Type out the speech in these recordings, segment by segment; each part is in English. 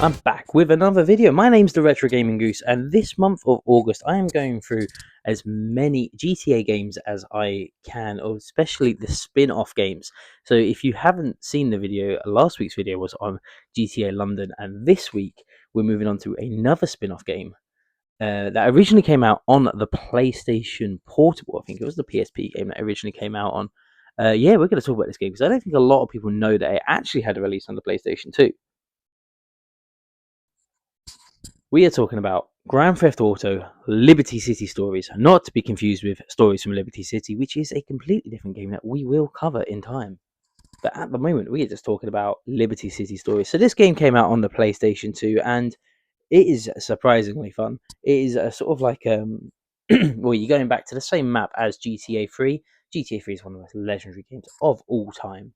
I'm back with another video. My name's the Retro Gaming Goose, and this month of August I am going through as many GTA games as I can, or especially the spin-off games. So if you haven't seen the video, last week's video was on GTA London, and this week we're moving on to another spin-off game that originally came out on the PlayStation Portable. I think it was the PSP game that originally came out on. Yeah, we're going to talk about this game because I don't think a lot of people know that it actually had a release on the PlayStation 2. We are talking about Grand Theft Auto Liberty City Stories, not to be confused with Stories from Liberty City, which is a completely different game that we will cover in time. But at the moment, we are just talking about Liberty City Stories. So this game came out on the PlayStation 2, and it is surprisingly fun. It is a sort of like well, you're going back to the same map as GTA 3. GTA 3 is one of the most legendary games of all time,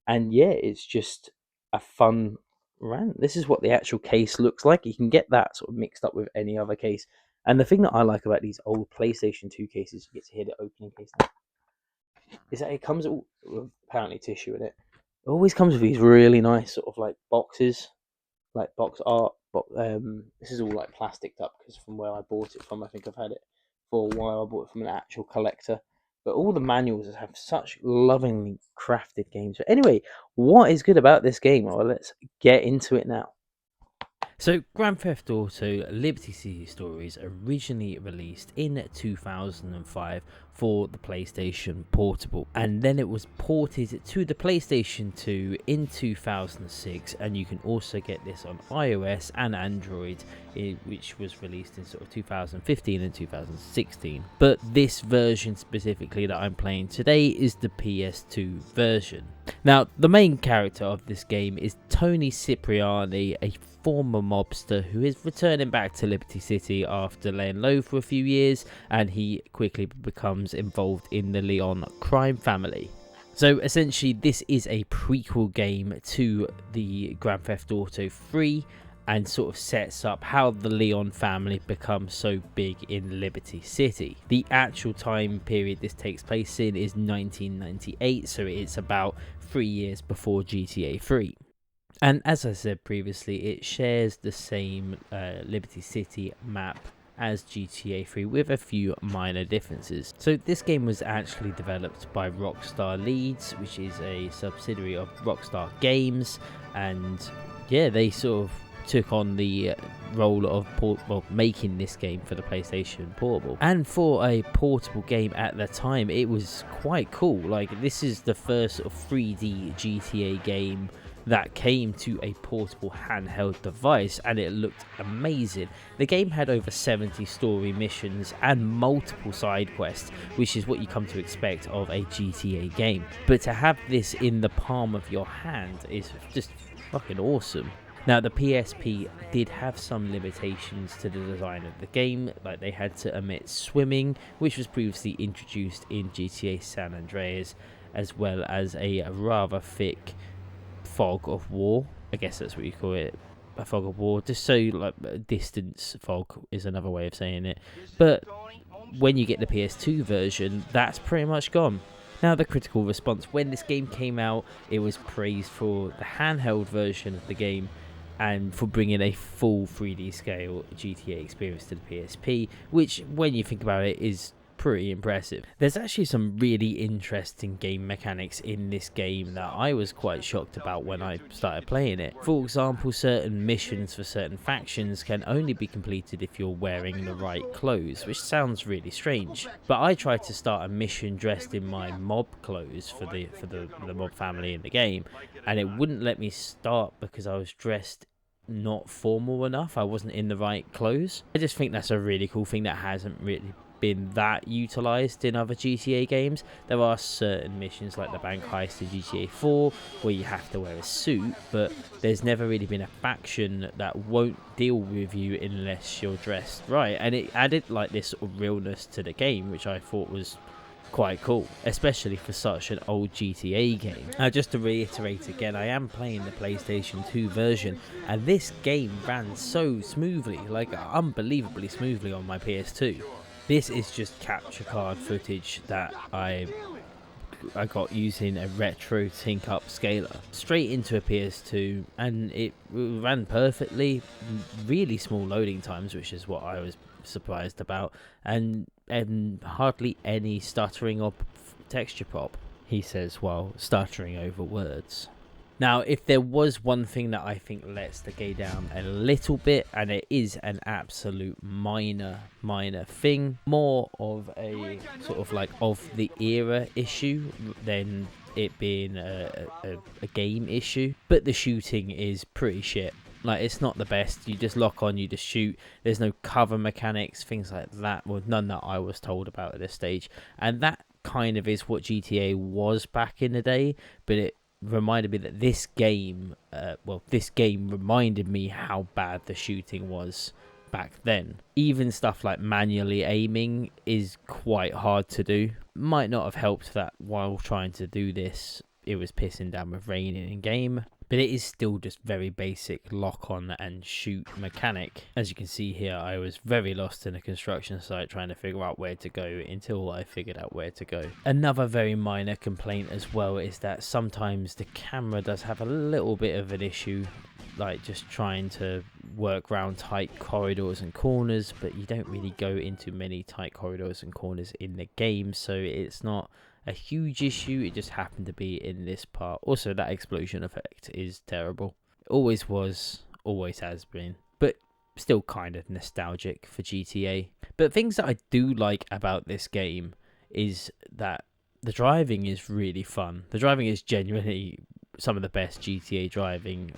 and yeah, it's just a fun rant. This is what the actual case looks like. You can get that sort of mixed up with any other case. And the thing that I like about these old PlayStation 2 cases, you get to hear the opening case now, is that it comes with apparently tissue in it. It always comes with these really nice sort of like boxes, like box art. But this is all like plasticed up because from where I bought it from, I think I've had it for a while. I bought it from an actual collector. But all the manuals have such lovingly crafted games. But anyway, what is good about this game? Well, let's get into it now. So, Grand Theft Auto Liberty City Stories originally released in 2005 for the PlayStation Portable, and then it was ported to the PlayStation 2 in 2006, and you can also get this on iOS and Android, which was released in sort of 2015 and 2016. But this version specifically that I'm playing today is the PS2 version. Now, the main character of this game is Tony Cipriani, a former mobster who is returning back to Liberty City after laying low for a few years, and he quickly becomes involved in the Leon crime family. So essentially this is a prequel game to the Grand Theft Auto 3 and sort of sets up how the Leon family becomes so big in Liberty City. The actual time period this takes place in is 1998, so it's about 3 years before GTA 3. And as I said previously, it shares the same Liberty City map as GTA 3 with a few minor differences. So this game was actually developed by Rockstar Leeds, which is a subsidiary of Rockstar Games, and yeah, they sort of took on the role of making this game for the PlayStation Portable. And for a portable game at the time, it was quite cool. Like, this is the first sort of 3D GTA game that came to a portable handheld device, and it looked amazing. The game had over 70 story missions and multiple side quests, which is what you come to expect of a GTA game. But to have this in the palm of your hand is just fucking awesome. Now, the PSP did have some limitations to the design of the game, like they had to omit swimming, which was previously introduced in GTA San Andreas, as well as a rather thick fog of war. I guess that's what you call it, a fog of war, just so like distance fog is another way of saying it. But when you get the PS2 version, that's pretty much gone. Now, the critical response when this game came out, it was praised for the handheld version of the game and for bringing a full 3D scale GTA experience to the PSP, which when you think about it is pretty impressive. There's actually some really interesting game mechanics in this game that I was quite shocked about when I started playing it. For example, certain missions for certain factions can only be completed if you're wearing the right clothes, which sounds really strange. But I tried to start a mission dressed in my mob clothes for the mob family in the game, and it wouldn't let me start because I was dressed not formal enough. I wasn't in the right clothes. I just think that's a really cool thing that hasn't really been that utilized in other GTA games. There are certain missions like the bank heist in GTA 4 where you have to wear a suit, but there's never really been a faction that won't deal with you unless you're dressed right, and it added like this sort of realness to the game, which I thought was quite cool, especially for such an old GTA game. Now, just to reiterate again, I am playing the PlayStation 2 version, and this game ran so smoothly, like unbelievably smoothly on my PS2. This is just capture card footage that I I got using a retro sync upscaler straight into a PS2, and it ran perfectly. Really small loading times, which is what I was surprised about, and hardly any stuttering or texture pop, he says while stuttering over words. Now, if there was one thing that I think lets the game down a little bit, and it is an absolute minor thing, more of a sort of like of the era issue than it being a game issue, but the shooting is pretty shit. Like, it's not the best. You just lock on, you just shoot. There's no cover mechanics, things like that. Well, none that I was told about at this stage. And that kind of is what GTA was back in the day, but it reminded me that this game reminded me how bad the shooting was back then. Even stuff like manually aiming is quite hard to do. Might not have helped that while trying to do this it was pissing down with rain in game, but it is still just very basic lock on and shoot mechanic. As you can see here, I was very lost in a construction site trying to figure out where to go until I figured out where to go. Another very minor complaint as well is that sometimes the camera does have a little bit of an issue, like just trying to work around tight corridors and corners, but you don't really go into many tight corridors and corners in the game, so it's not a huge issue. It just happened to be in this part. Also, that explosion effect is terrible. It always was, always has been, but still kind of nostalgic for GTA. But things that I do like about this game is that the driving is really fun. The driving is genuinely some of the best GTA driving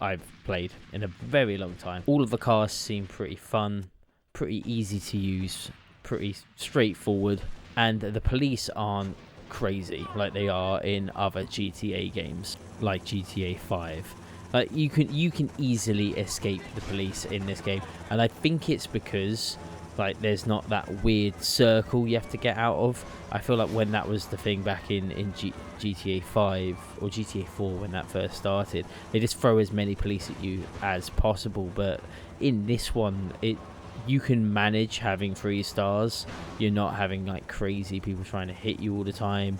I've played in a very long time. All of the cars seem pretty fun, pretty easy to use, pretty straightforward, and the police aren't crazy like they are in other GTA games, like GTA 5. Like you can easily escape the police in this game, and I think it's because like there's not that weird circle you have to get out of. I feel like when that was the thing back in GTA 5 or GTA 4 when that first started, they just throw as many police at you as possible, but in this one you can manage having 3 stars. You're not having like crazy people trying to hit you all the time,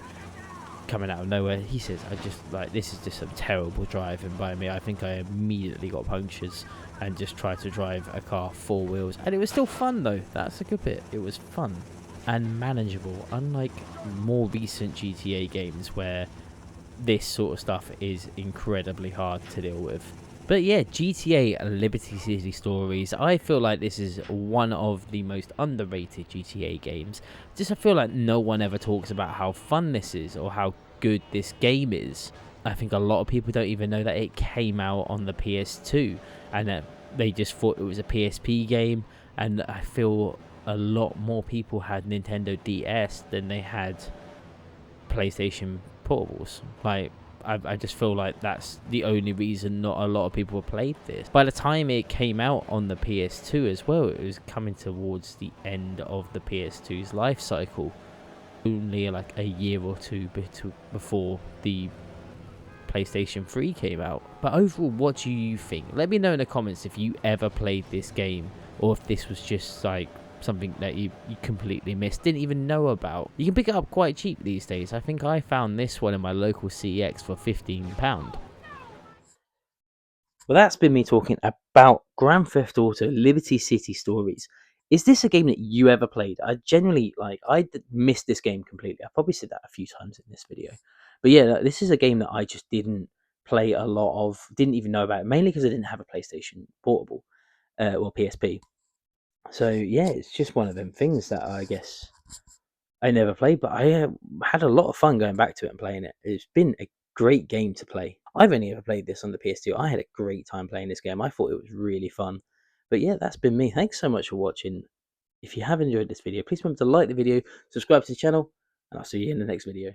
coming out of nowhere. He says, I just like, this is just some terrible driving by me. I think I immediately got punctures and just tried to drive a car 4 wheels, and it was still fun though. That's a good bit. It was fun and manageable, unlike more recent GTA games where this sort of stuff is incredibly hard to deal with. But yeah, GTA Liberty City Stories, I feel like this is one of the most underrated GTA games. Just I feel like no one ever talks about how fun this is or how good this game is. I think a lot of people don't even know that it came out on the PS2 and that they just thought it was a PSP game, and I feel a lot more people had Nintendo DS than they had PlayStation Portables. Like, I just feel like that's the only reason not a lot of people played this. By the time it came out on the PS2 as well, it was coming towards the end of the PS2's life cycle. Only like a year or two before the PlayStation 3 came out. But overall, what do you think? Let me know in the comments if you ever played this game, or if this was just like something that you completely missed, didn't even know about. You can pick it up quite cheap these days. I think I found this one in my local CEX for £15. Well, that's been me talking about Grand Theft Auto Liberty City Stories. Is this a game that you ever played? I genuinely, missed this game completely. I probably said that a few times in this video. But yeah, this is a game that I just didn't play a lot of, didn't even know about it, mainly because I didn't have a PlayStation Portable or PSP. So yeah, it's just one of them things that I guess I never played, but I had a lot of fun going back to it and playing it. It's been a great game to play. I've only ever played this on the PS2. I had a great time playing this game. I thought it was really fun. But yeah, that's been me. Thanks so much for watching. If you have enjoyed this video, please remember to like the video, subscribe to the channel, and I'll see you in the next video.